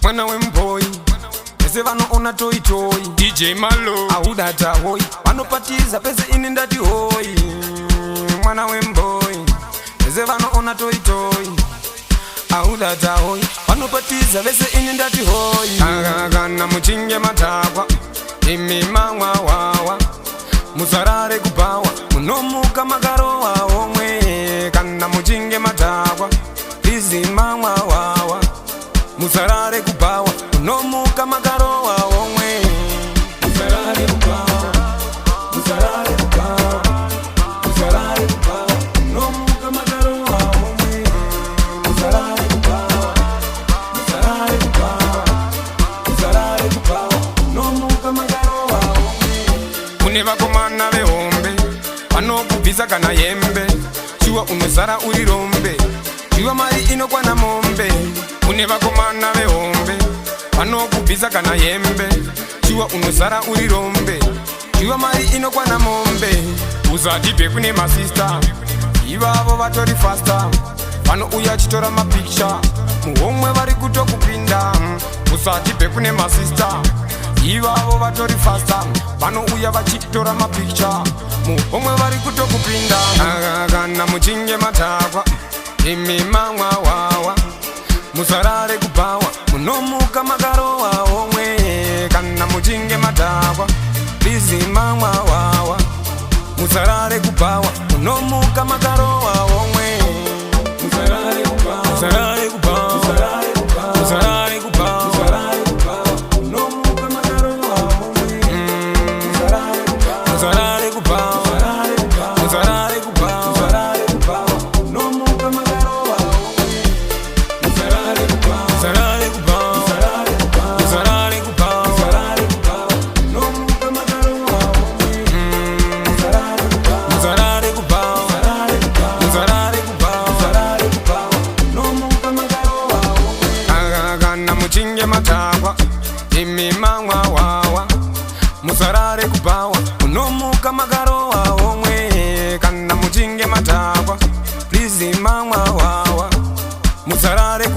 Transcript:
mwana wemboyi pese vanoona toyi toyi DJ Malo audata hoyi vanopatiza pese ini ndati hoyi mwana wemboyi pese vanoona toyi toyi audata hoyi vanopatiza pese ini ndati hoyi kana muchinge matakwa imi mamwa wawa musarare kupawa munomuka makarowa omwe kana muchinge matakwa izi mamwa wawa musarare kupawa munomuka makarowa omwe musarare kupawa musarare kupawa musarare kupawa munomuka makarowa omwe musarare kupawa musarare kupawa musarare kupawa munomuka makarowa omwe kune vakomana vehombe vanokubvisa kana yembe chiwa unozara uri rombe iwa mari inokwana mombe kune vakomana vehombe vanokubvisa kana yembe chiwa unozara uri rombe iwa mari inokwana mombe uzatipe kune masista ivavo vatori fasta vanouya chitora mapiksha muhomwe vari kutokupinda usatipe kune masista ivavo vatori fasta vanouya vachitora mapiksha muhomwe vari kutokupinda kana muchinge matakwa imi mamwa wawa musarare kupawa munomuka makarowa omwe kana muchinge matakwa bizi mamwa wawa musarare kupawa munomuka makarowa omwe musarare kupawa musarare kupawa musarare kupawa musarare kupawa musarare kupawa munomuka makarowa omwe musarare kupawa musarare kupawa musarare kupawa musarare kupawa musarare kupawa munomuka makarowa omwe musarare kupawa musarare kupawa musarare kupawa musarare kupawa musarare kupawa munomuka makarowa omwe musarare kupawa musarare kupawa musarare kupawa musarare kupawa musarare kupawa munomuka makarowa omwe kana muchinge matakwa imi mamwa wawa musarare kupawa munomuka makarowa omwe kana muchinge matakwa please mamwa wawa musarare